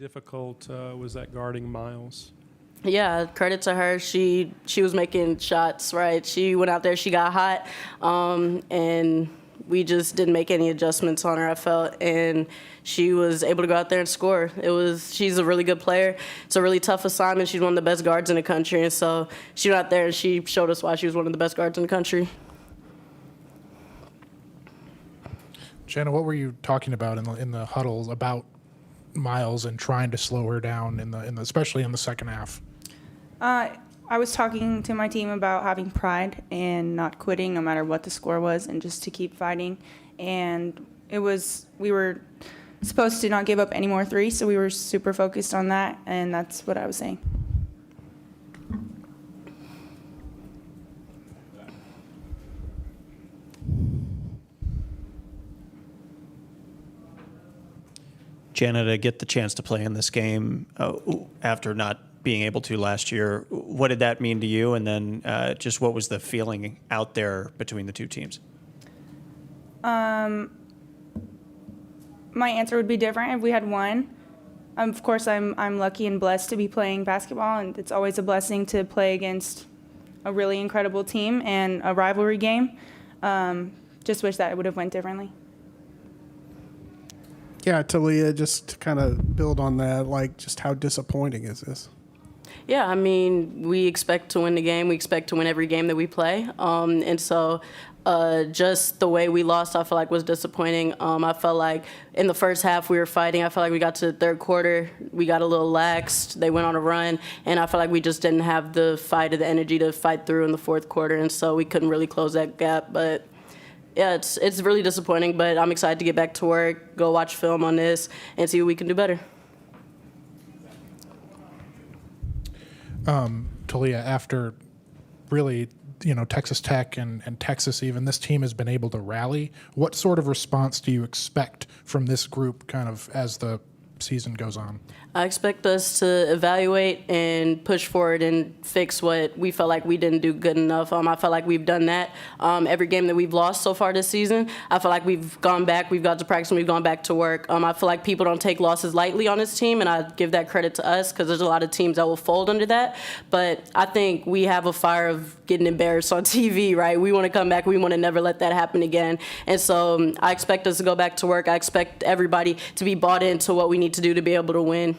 difficult was that guarding Miles? Yeah, credit to her. She was making shots, right? She went out there, she got hot, and we just didn't make any adjustments on her, I felt, and she was able to go out there and score. She's a really good player. It's a really tough assignment. She's one of the best guards in the country, and so she went out there and she showed us why she was one of the best guards in the country. Jenna, what were you talking about in the huddles about Miles and trying to slow her down especially in the second half? I was talking to my team about having pride and not quitting no matter what the score was, and just to keep fighting. And we were supposed to not give up any more threes, so we were super focused on that, and that's what I was saying. Jana, to get the chance to play in this game after not being able to last year, what did that mean to you? And then just what was the feeling out there between the two teams? My answer would be different if we had won. Of course, I'm lucky and blessed to be playing basketball, and it's always a blessing to play against a really incredible team and a rivalry game. Just wish that it would have went differently. Yeah, Talia, just to kind of build on that, like, just how disappointing is this? Yeah, I mean, we expect to win the game. We expect to win every game that we play. And so just the way we lost, I feel like, was disappointing. I felt like in the first half we were fighting. I felt like we got to the third quarter, we got a little laxed. They went on a run, and I felt like we just didn't have the fight or the energy to fight through in the fourth quarter, and so we couldn't really close that gap. But yeah, it's really disappointing, but I'm excited to get back to work, go watch film on this, and see what we can do better. Talia, after really, Texas Tech and Texas even, this team has been able to rally. What sort of response do you expect from this group kind of as the season goes on? I expect us to evaluate and push forward and fix what we felt like we didn't do good enough. I felt like we've done that. Every game that we've lost so far this season, I feel like we've gone back, we've got to practice, and we've gone back to work. I feel like people don't take losses lightly on this team, and I give that credit to us because there's a lot of teams that will fold under that. But I think we have a fire of getting embarrassed on TV, right? We want to come back. We want to never let that happen again. And so I expect us to go back to work. I expect everybody to be bought into what we need to do to be able to win.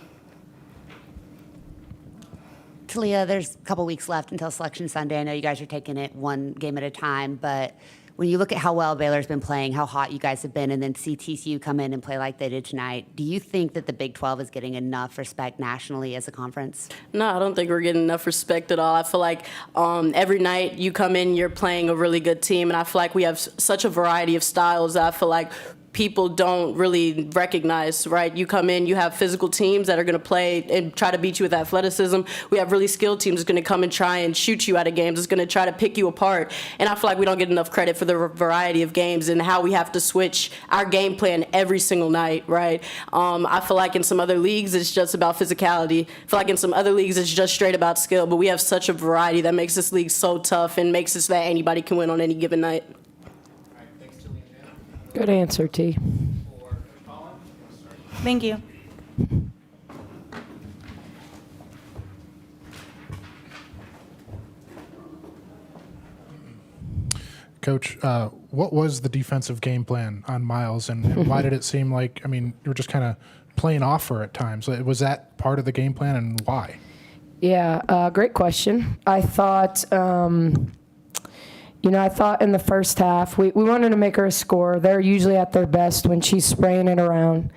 Talia, there's a couple weeks left until Selection Sunday. I know you guys are taking it one game at a time, but when you look at how well Baylor's been playing, how hot you guys have been, and then see TCU come in and play like they did tonight, do you think that the Big 12 is getting enough respect nationally as a conference? No, I don't think we're getting enough respect at all. I feel like every night you come in, you're playing a really good team, and I feel like we have such a variety of styles that I feel like people don't really recognize, right? You come in, you have physical teams that are going to play and try to beat you with athleticism. We have really skilled teams that's going to come and try and shoot you out of games. It's going to try to pick you apart. And I feel like we don't get enough credit for the variety of games and how we have to switch our game plan every single night, right? I feel like in some other leagues, it's just about physicality. I feel like in some other leagues, it's just straight about skill. But we have such a variety that makes this league so tough and makes it so that anybody can win on any given night. Good answer, T. Thank you. Coach, what was the defensive game plan on Miles, and why did it seem like, you were just kind of playing off her at times? Was that part of the game plan, and why? Yeah, great question. I thought I thought in the first half, we wanted to make her a scorer. They're usually at their best when she's spraying it around,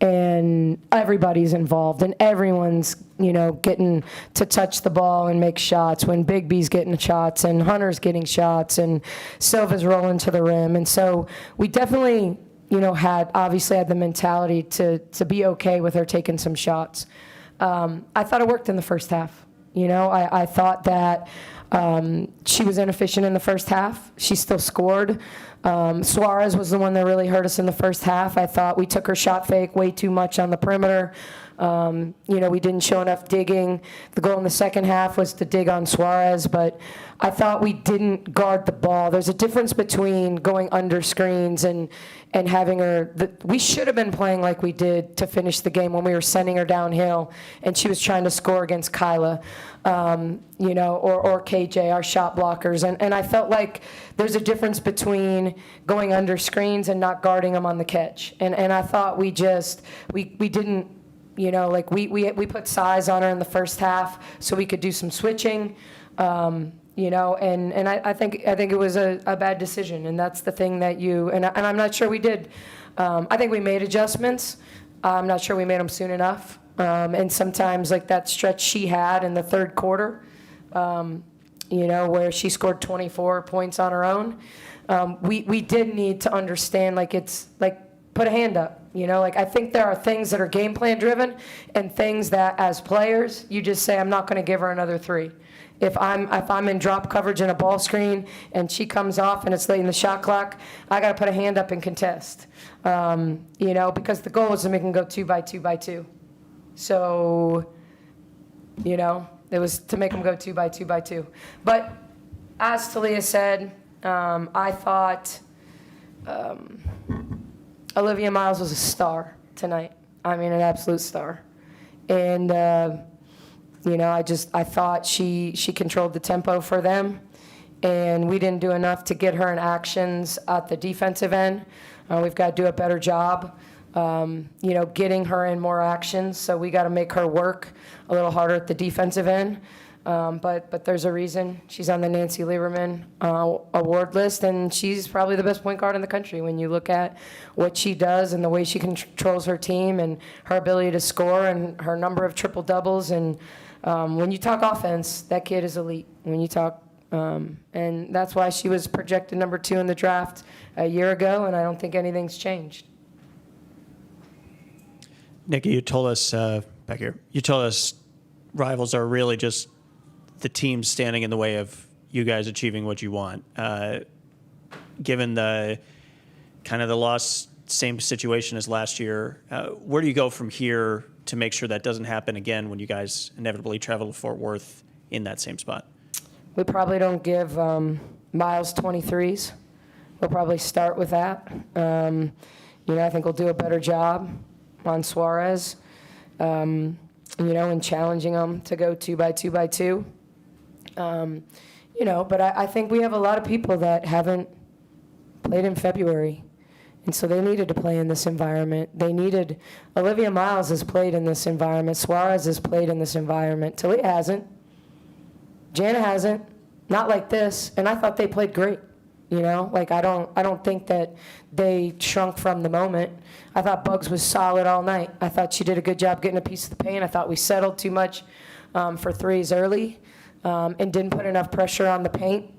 and everybody's involved, and everyone's, getting to touch the ball and make shots when Big B's getting shots and Hunter's getting shots and Silva's rolling to the rim. And so we definitely, obviously had the mentality to be okay with her taking some shots. I thought it worked in the first half. I thought that she was inefficient in the first half. She still scored. Suarez was the one that really hurt us in the first half. I thought we took her shot fake way too much on the perimeter. We didn't show enough digging. The goal in the second half was to dig on Suarez, but I thought we didn't guard the ball. There's a difference between going under screens and having her. We should have been playing like we did to finish the game when we were sending her downhill and she was trying to score against Kyla, or KJ, our shot blockers. And I felt like there's a difference between going under screens and not guarding them on the catch. And I thought we didn't. We put size on her in the first half so we could do some switching, and I think it was a bad decision, and that's the thing that and I'm not sure we did. I think we made adjustments. I'm not sure we made them soon enough, and sometimes like that stretch she had in the third quarter, where she scored 24 points on her own. We did need to understand it's put a hand up. I think there are things that are game plan driven and things that as players, you just say, I'm not going to give her another three. If I'm in drop coverage in a ball screen and she comes off and it's late in the shot clock, I got to put a hand up and contest, because the goal is to make them go 2 by 2 by 2. So, it was to make them go 2 by 2 by 2. But as Talia said, I thought Olivia Miles was a star tonight. I mean, an absolute star. And, I thought she controlled the tempo for them. And we didn't do enough to get her in actions at the defensive end. We've got to do a better job, getting her in more actions. So we got to make her work a little harder at the defensive end. But there's a reason she's on the Nancy Lieberman award list, and she's probably the best point guard in the country when you look at what she does and the way she controls her team and her ability to score and her number of triple doubles. And when you talk offense, that kid is elite. When you talk, and that's why she was projected number 2 in the draft a year ago, and I don't think anything's changed. Nikki, you told us back here. You told us rivals are really just the team standing in the way of you guys achieving what you want. Given the kind of the loss, same situation as last year, where do you go from here to make sure that doesn't happen again when you guys inevitably travel to Fort Worth in that same spot? We probably don't give Miles 23s. We'll probably start with that. I think we'll do a better job on Suarez, in challenging them to go 2 by 2 by 2. But I think we have a lot of people that haven't played in February. And so they needed to play in this environment. Olivia Miles has played in this environment. Suarez has played in this environment. Talia hasn't. Jana hasn't. Not like this. And I thought they played great. I don't think that they shrunk from the moment. I thought Bugs was solid all night. I thought she did a good job getting a piece of the paint. I thought we settled too much for threes early and didn't put enough pressure on the paint.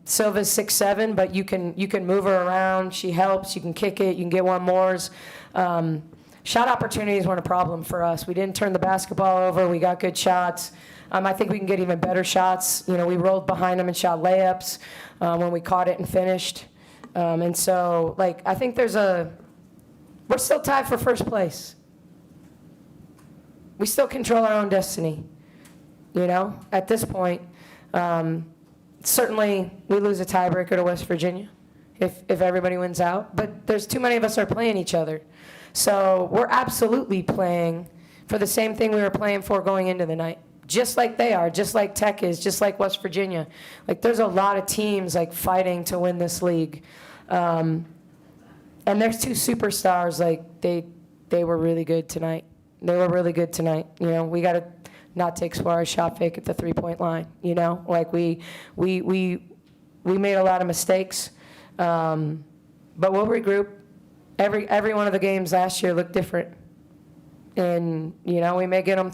Silva's 6'7", but you can move her around. She helps. You can kick it. You can get one mores. Shot opportunities weren't a problem for us. We didn't turn the basketball over. We got good shots. I think we can get even better shots. We rolled behind them and shot layups when we caught it and finished. And so, I think we're still tied for first place. We still control our own destiny, at this point. Certainly, we lose a tiebreaker to West Virginia if everybody wins out. But there's too many of us are playing each other. So we're absolutely playing for the same thing we were playing for going into the night. Just like they are, just like Tech is, just like West Virginia. There's a lot of teams fighting to win this league. And there's 2 superstars, they were really good tonight. They were really good tonight. We got to not take Suarez shot fake at the 3-point line. We made a lot of mistakes. But we'll regroup. Every one of the games last year looked different. And, we may get them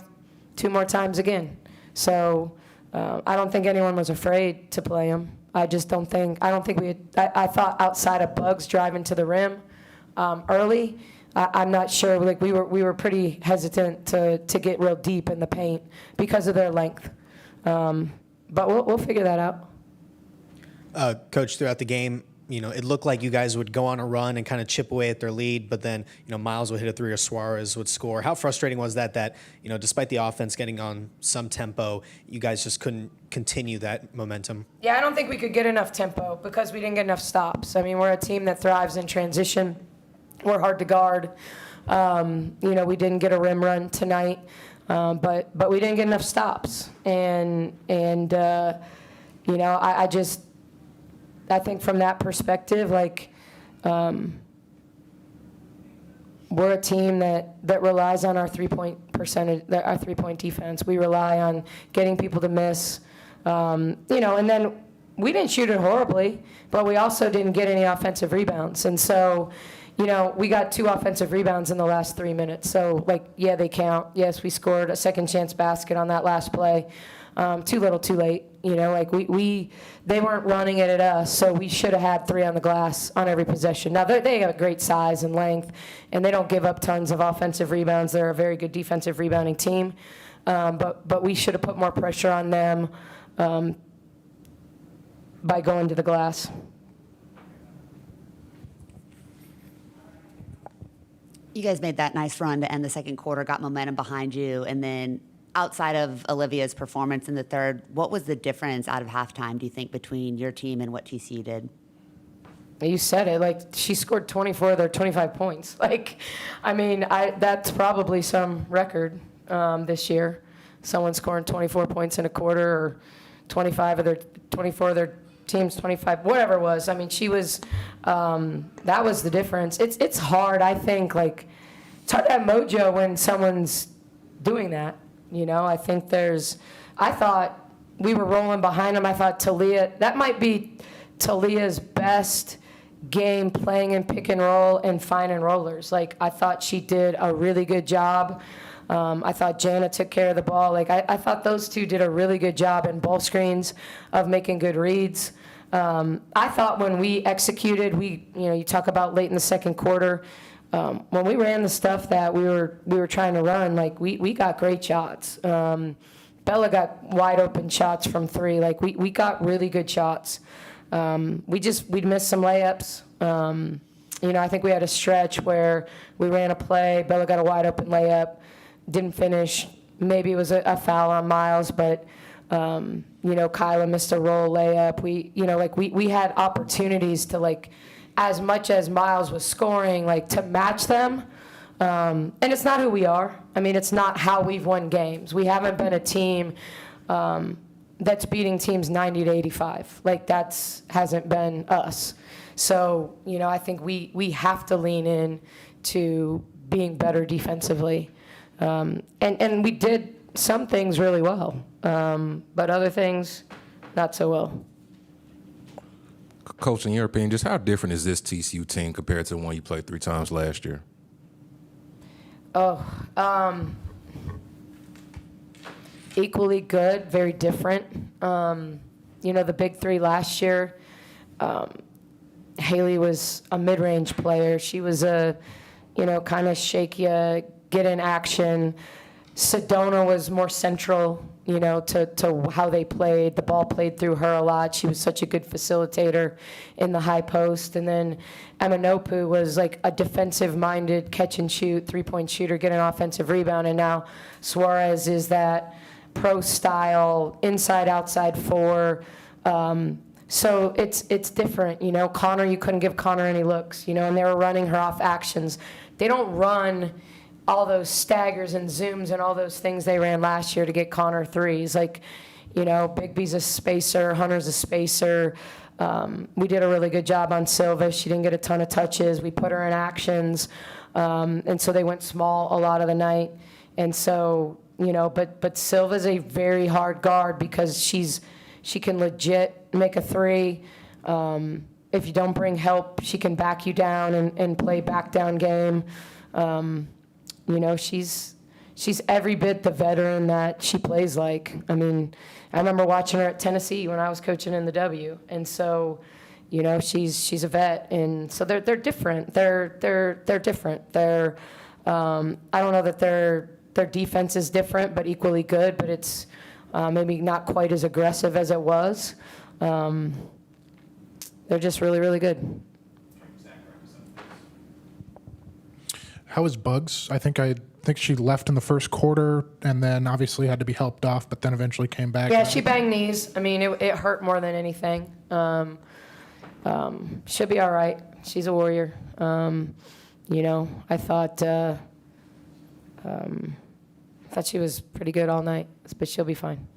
2 more times again. So I don't think anyone was afraid to play them. I don't think we had, I thought outside of Bugs driving to the rim early, I'm not sure. We were pretty hesitant to get real deep in the paint because of their length. But we'll figure that out. Coach, throughout the game, it looked like you guys would go on a run and kind of chip away at their lead, but then, Miles would hit a three or Suarez would score. How frustrating was that, despite the offense getting on some tempo, you guys just couldn't continue that momentum? Yeah, I don't think we could get enough tempo because we didn't get enough stops. I mean, we're a team that thrives in transition. We're hard to guard. We didn't get a rim run tonight, but we didn't get enough stops. I think from that perspective, we're a team that relies on our 3-point percentage, our 3-point defense. We rely on getting people to miss, and then we didn't shoot it horribly, but we also didn't get any offensive rebounds. And so, we got 2 offensive rebounds in the last 3 minutes. So, yeah, they count. Yes, we scored a second chance basket on that last play. Too little, too late. They weren't running it at us, so we should have had 3 on the glass on every possession. Now, they have a great size and length, and they don't give up tons of offensive rebounds. They're a very good defensive rebounding team. But we should have put more pressure on them by going to the glass. You guys made that nice run to end the second quarter, got momentum behind you, and then outside of Olivia's performance in the third, what was the difference out of halftime, do you think, between your team and what TCU did? You said it. She scored 24 of their 25 points. That's probably some record this year. Someone scoring 24 points in a quarter, or 24 of their team's 25, whatever it was. She was. That was the difference. It's hard. I think it's hard to have mojo when someone's doing that. I think I thought we were rolling behind them. I thought that might be Talia's best game playing in pick and roll and fine and rollers. I thought she did a really good job. I thought Jana took care of the ball. I thought those 2 did a really good job in ball screens of making good reads. I thought when we executed, you talk about late in the second quarter, when we ran the stuff that we were trying to run, we got great shots. Bella got wide open shots from 3. We got really good shots. We'd missed some layups. I think we had a stretch where we ran a play. Bella got a wide open layup, didn't finish. Maybe it was a foul on Miles, but Kyla missed a roll layup. We had opportunities to as much as Miles was scoring, to match them. And it's not who we are. It's not how we've won games. We haven't been a team that's beating teams 90 to 85. Hasn't been us. So, I think we have to lean in to being better defensively. And we did some things really well, but other things not so well. Coach, in your opinion, just how different is this TCU team compared to the one you played 3 times last year? Equally good, very different. The big 3 last year, Haley was a mid-range player. She was a, kind of shake you, get in action. Sedona was more central, to how they played. The ball played through her a lot. She was such a good facilitator in the high post. And then Amanopu was a defensive-minded catch-and-shoot, 3-point shooter, get an offensive rebound. And now Suarez is that pro-style, inside-outside 4. So it's different, Connor, you couldn't give Connor any looks, and they were running her off actions. They don't run all those staggers and zooms and all those things they ran last year to get Connor threes. Bigby's a spacer, Hunter's a spacer. We did a really good job on Silva. She didn't get a ton of touches. We put her in actions. And so they went small a lot of the night. And so, but Silva's a very hard guard because she can legit make a 3. If you don't bring help, she can back you down and play back down game. She's every bit the veteran that she plays like. I remember watching her at Tennessee when I was coaching in the W, and so, she's a vet, and so they're different. They're different. I don't know that their defense is different, but equally good. But it's maybe not quite as aggressive as it was. They're just really, really good. How is Bugs? I think she left in the first quarter and then obviously had to be helped off, but then eventually came back. Yeah, she banged knees. I mean, it hurt more than anything. She'll be all right. She's a warrior. I thought she was pretty good all night, but she'll be fine.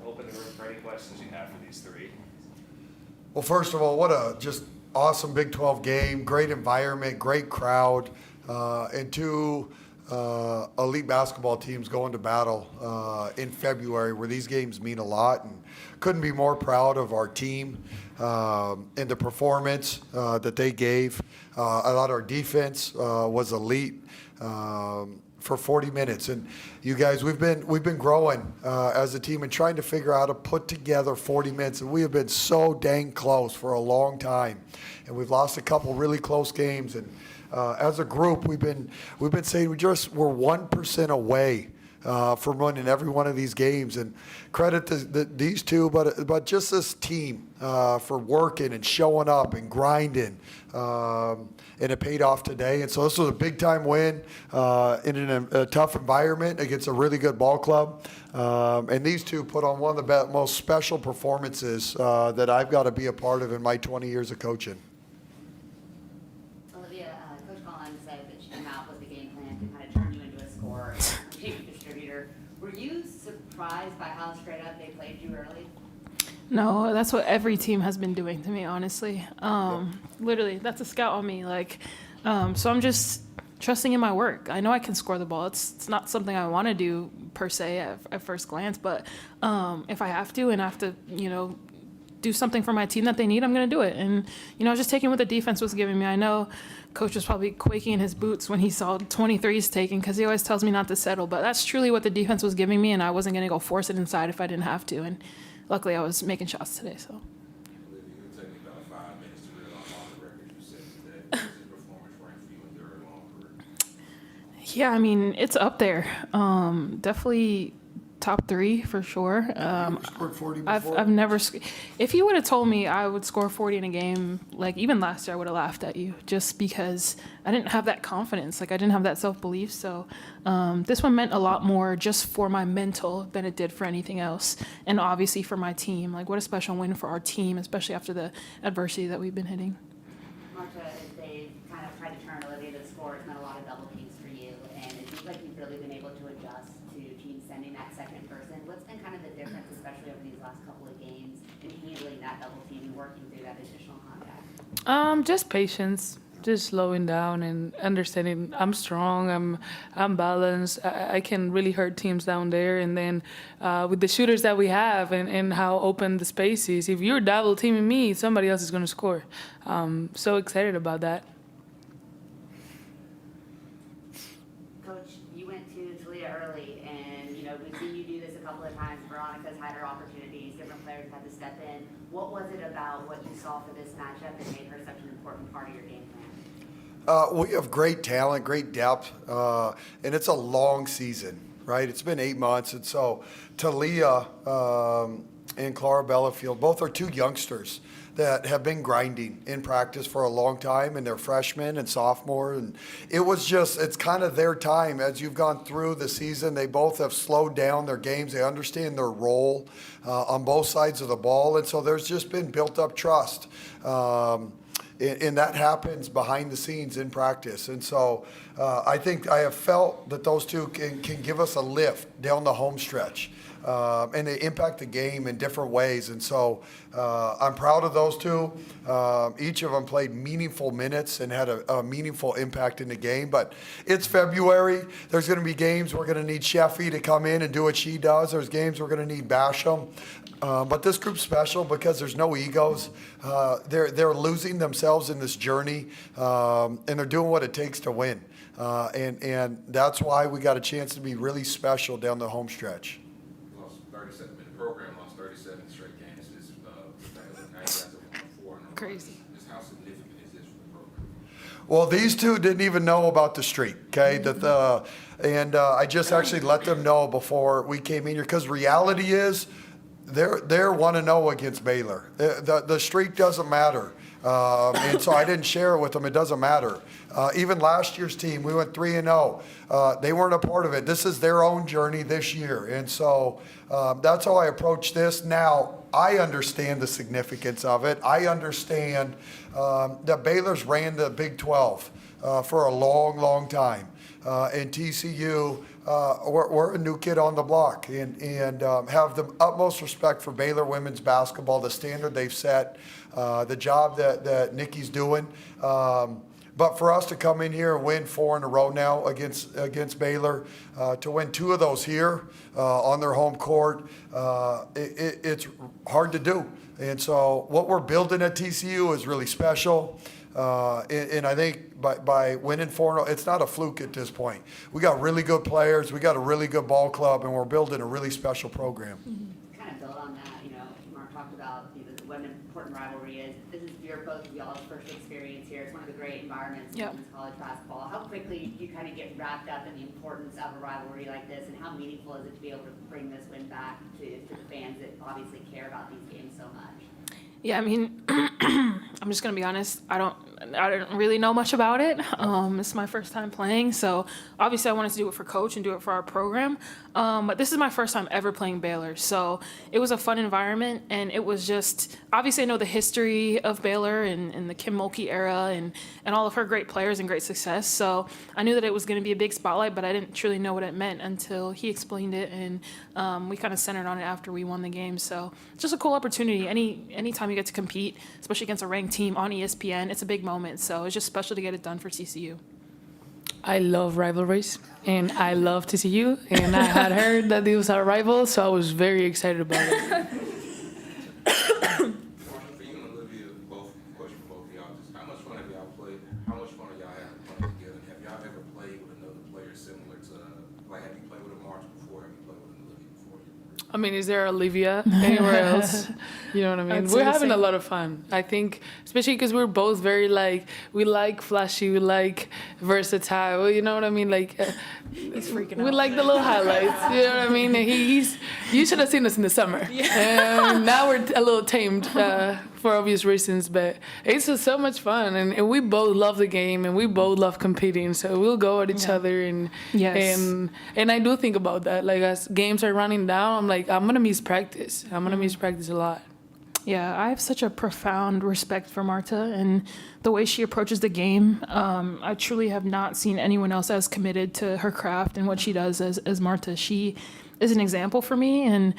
Open the room for any questions you have for these three. Well, first of all, what a just awesome Big 12 game, great environment, great crowd, and two elite basketball teams going to battle in February where these games mean a lot, and couldn't be more proud of our team and the performance that they gave. I thought our defense was elite. For 40 minutes, and you guys, we've been growing as a team and trying to figure out how to put together 40 minutes, and we have been so dang close for a long time, and we've lost a couple really close games, and as a group, we've been saying we're 1% away from winning every one of these games, and credit to these two, but just this team for working and showing up and grinding, and it paid off today. And so this was a big time win in a tough environment against a really good ball club, and these two put on one of the most special performances that I've got to be a part of in my 20 years of coaching. Olivia, Coach Collins said that she came out with a game plan to kind of turn you into a scorer, distributor. Were you surprised by how straight up they played you early? No, that's what every team has been doing to me, honestly. Literally, that's a scout on me. So I'm just trusting in my work. I know I can score the ball. It's not something I want to do per se at first glance, but if I have to and I have to, do something for my team that they need, I'm going to do it. And, I was just taking what the defense was giving me. I know Coach was probably quaking in his boots when he saw 23s taken because he always tells me not to settle. But that's truly what the defense was giving me, and I wasn't going to go force it inside if I didn't have to. And luckily, I was making shots today. So. Yeah, I mean, it's up there. Definitely top 3 for sure. You scored 40 before? I've never. If you would have told me I would score 40 in a game, like even last year, I would have laughed at you just because I didn't have that confidence. Like I didn't have that self-belief. So this one meant a lot more just for my mental than it did for anything else, and obviously for my team. Like what a special win for our team, especially after the adversity that we've been hitting. Marcia, as they've kind of tried to turn Olivia to the score, it's meant a lot of double teams for you, and it seems like you've really been able to adjust to teams sending that second person. What's been kind of the difference, especially over these last couple of games, in handling that double team and working through that additional contact? Just patience, just slowing down and understanding I'm strong, I'm balanced. I can really hurt teams down there. And then with the shooters that we have and how open the space is, if you're double teaming me, somebody else is going to score. So excited about that. Coach, you went to Talia early, and we've seen you do this a couple of times. Veronica's had her opportunities, different players have had to step in. What was it about what you saw for this matchup that made her such an important part of your game plan? We have great talent, great depth, and it's a long season, right? It's been 8 months, and so Talia and Clara Bellafield, both are 2 youngsters that have been grinding in practice for a long time, and they're freshmen and sophomore, and it's kind of their time. As you've gone through the season, they both have slowed down their games. They understand their role on both sides of the ball, and so there's just been built up trust. And that happens behind the scenes in practice. And so I think I have felt that those 2 can give us a lift down the home stretch. And they impact the game in different ways. And so I'm proud of those 2. Each of them played meaningful minutes and had a meaningful impact in the game. But it's February. There's going to be games we're going to need Sheffy to come in and do what she does. There's games we're going to need Basham. But this group's special because there's no egos. They're losing themselves in this journey, and they're doing what it takes to win. And that's why we got a chance to be really special down the home stretch. Lost 37 in the program, lost 37 straight games. This now you guys have won 4 in a row. Crazy. Just how significant is this for the program? Well, these 2 didn't even know about the streak, okay? And I just actually let them know before we came in here, because reality is they're 1-0 against Baylor. The streak doesn't matter. And so I didn't share it with them. It doesn't matter. Even last year's team, we went 3-0. They weren't a part of it. This is their own journey this year. And so that's how I approach this. Now, I understand the significance of it. I understand that Baylor's ran the Big 12 for a long, long time. And TCU, we're a new kid on the block, and have the utmost respect for Baylor women's basketball, the standard they've set, the job that Nikki's doing. But for us to come in here and win 4 in a row now against Baylor, to win 2 of those here on their home court, it's hard to do. And so what we're building at TCU is really special. And I think by winning 4-0, it's not a fluke at this point. We got really good players, we got a really good ball club, and we're building a really special program. To kind of build on that, Mark talked about what an important rivalry is. This is both of y'all's first experience here. It's one of the great environments in women's college basketball. How quickly do you kind of get wrapped up in the importance of a rivalry like this, and how meaningful is it to be able to bring this win back to the fans that obviously care about these games so much? Yeah, I mean, I'm just gonna be honest. I don't really know much about it. It's my first time playing, so obviously I wanted to do it for coach and do it for our program. But this is my first time ever playing Baylor, so it was a fun environment, and it was just obviously I know the history of Baylor and the Kim Mulkey era and all of her great players and great success. So I knew that it was going to be a big spotlight, but I didn't truly know what it meant until he explained it, and we kind of centered on it after we won the game. So it's just a cool opportunity. Anytime you get to compete, especially against a ranked team on ESPN, it's a big moment. So it's just special to get it done for TCU. I love rivalries, and I love TCU, and I had heard that it was our rival, so I was very excited about it. For you and Olivia, question for both of y'all, just how much fun have y'all played? How much fun are y'all having playing together? Have y'all ever played with another player similar to, have you played with a March before? Have you played with an Olivia before? I mean, is there Olivia anywhere else? You know what I mean? I'd say We're the having a same. lot of fun. I think, especially because we're both very we like flashy, we like versatile. You know what I mean? He's freaking We out. like the little highlights. You know what I mean? And you should have seen us in the summer. And now we're a little tamed for obvious reasons, but it's just so much fun. And we both love the game, and we both love competing. So we'll go at each other, and Yes. and I do think about that. Like as games are running down, I'm like, I'm gonna miss practice. I'm gonna miss practice a lot. Yeah, I have such a profound respect for Marta and the way she approaches the game. I truly have not seen anyone else as committed to her craft and what she does as Marta. She is an example for me and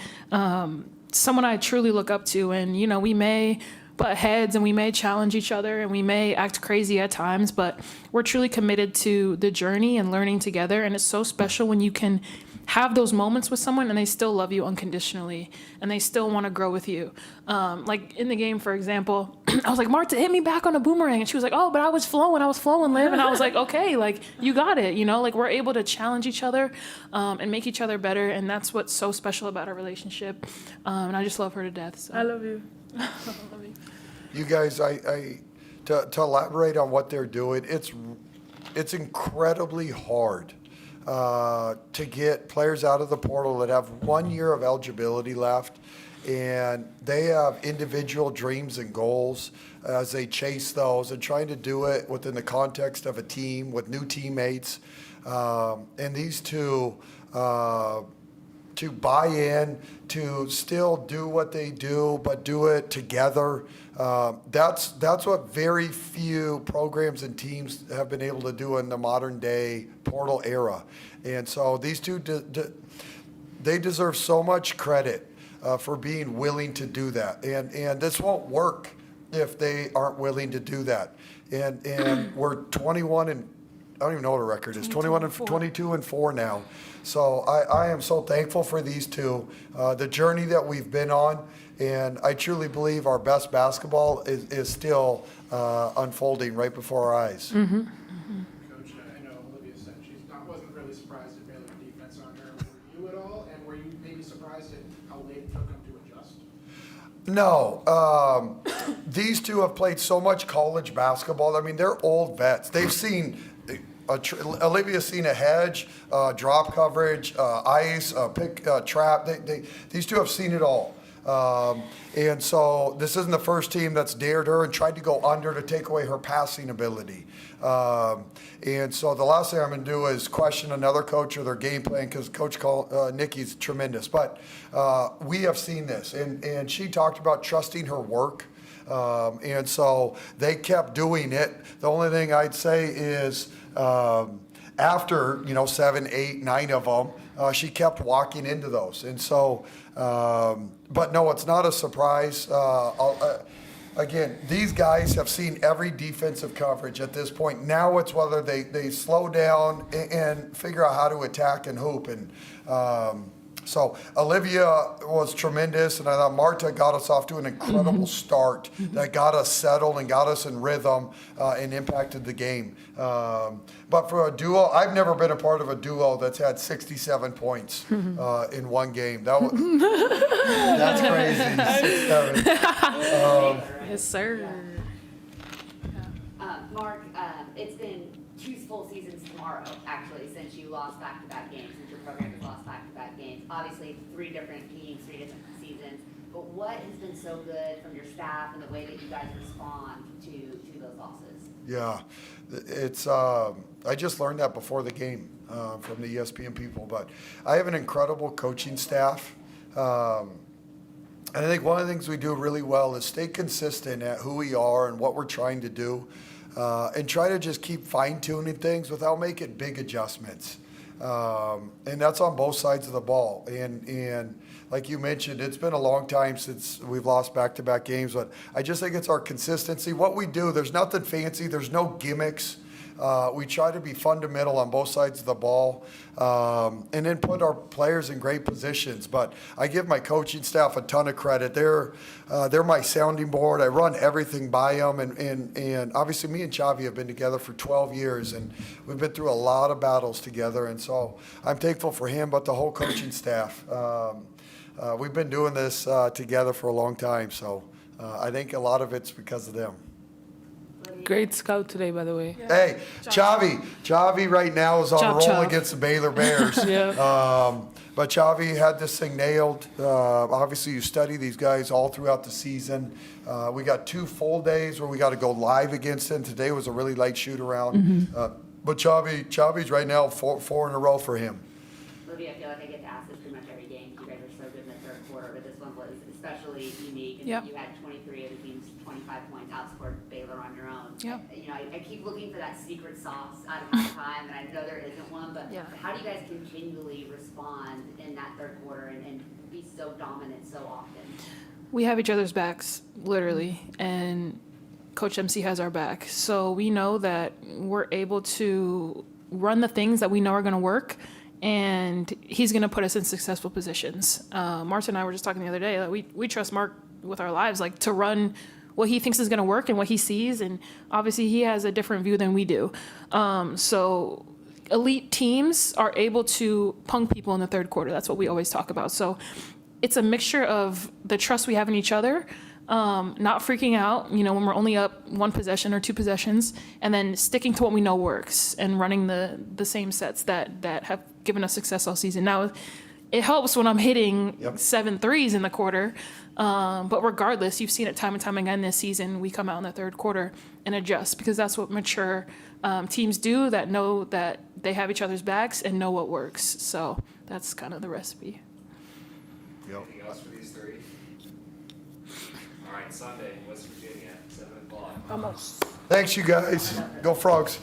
someone I truly look up to. And, you know, we may butt heads and we may challenge each other and we may act crazy at times, but we're truly committed to the journey and learning together. And it's so special when you can have those moments with someone and they still love you unconditionally and they still want to grow with you. Like in the game, for example, I was like, Marta, hit me back on a boomerang. And she was like, oh, but I was flowing, Liv. And I was like, okay, like you got it. You know, like we're able to challenge each other and make each other better. And that's what's so special about our relationship. And I just love her to death. So. I love you. You guys, to elaborate on what they're doing, it's incredibly hard to get players out of the portal that have 1 year of eligibility left, and they have individual dreams and goals as they chase those and trying to do it within the context of a team with new teammates. And these two, to buy in, to still do what they do, but do it together. That's what very few programs and teams have been able to do in the modern day portal era. And so these two, they deserve so much credit for being willing to do that. And this won't work if they aren't willing to do that. And we're 21 and I don't even know what a record is. 22 and 4 now. So I am so thankful for these two, the journey that we've been on, and I truly believe our best basketball is still unfolding right before our eyes. Coach, I know Olivia said wasn't really surprised at Baylor's defense on her. Were you at all, and were you maybe surprised at how late it took them to adjust? No. These two have played so much college basketball. I mean, they're old vets. They've seen Olivia's seen a hedge, drop coverage, ice, pick, trap. These two have seen it all. And so this isn't the first team that's dared her and tried to go under to take away her passing ability. And so the last thing I'm going to do is question another coach or their game plan because Coach Nikki's tremendous. But we have seen this. And she talked about trusting her work. And so they kept doing it. The only thing I'd say is after, 7, 8, 9 of them, she kept walking into those. And so, but no, it's not a surprise. Again, these guys have seen every defensive coverage at this point. Now it's whether they slow down and figure out how to attack and hoop. And so Olivia was tremendous, and I thought Marta got us off to an incredible start that got us settled and got us in rhythm and impacted the game. But for a duo, I've never been a part of a duo that's had 67 points in one game. That's crazy. 6, 7. Yes, sir. Mark, it's been 2 full seasons tomorrow, actually, since you lost back-to-back games, since your program has lost back-to-back games. Obviously, 3 different teams, 3 different seasons. But what has been so good from your staff and the way that you guys respond to those losses? Yeah, it's. I just learned that before the game from the ESPN people, but I have an incredible coaching staff. And I think one of the things we do really well is stay consistent at who we are and what we're trying to do, and try to just keep fine-tuning things without making big adjustments. And that's on both sides of the ball. And like you mentioned, it's been a long time since we've lost back-to-back games, but I just think it's our consistency. What we do, there's nothing fancy. There's no gimmicks. We try to be fundamental on both sides of the ball, and then put our players in great positions. But I give my coaching staff a ton of credit. They're my sounding board. I run everything by them, and obviously me and Chavi have been together for 12 years, and we've been through a lot of battles together. And so I'm thankful for him, but the whole coaching staff. we've been doing this together for a long time. So I think a lot of it's because of them. Great scout today, by the way. Hey, Chavi right now is on a roll against the Baylor Bears. But Chavi had this thing nailed. Obviously, you study these guys all throughout the season. We got 2 full days where we got to go live against them. Today was a really light shoot around. But Chavi's right now 4 in a row for him. Olivia, I feel like I get to ask this pretty much every game. You guys are so good in the third quarter, but this one was especially unique. And you had 23 of the team's 25 points, outscored Baylor on your own. You know, I keep looking for that secret sauce out of my time, and I know there isn't one, but how do you guys continually respond in that third quarter and be so dominant so often? We have each other's backs, literally, and Coach MC has our back. So we know that we're able to run the things that we know are going to work, and he's going to put us in successful positions. Martin and I were just talking the other day that we trust Mark with our lives, like to run what he thinks is going to work and what he sees, and obviously he has a different view than we do. So elite teams are able to punk people in the third quarter. That's what we always talk about. So it's a mixture of the trust we have in each other, not freaking out, you know, when we're only up 1 possession or 2 possessions, and then sticking to what we know works and running the same sets that have given us success all season. Now, it helps when I'm hitting 7 threes in the quarter, but regardless, you've seen it time and time again this season. We come out in the third quarter and adjust because that's what mature teams do, that know that they have each other's backs and know what works. So that's kind of the recipe. Anything else for these 3? All right, Sunday, West Virginia, 7 o'clock. Thanks, you guys. Go Frogs.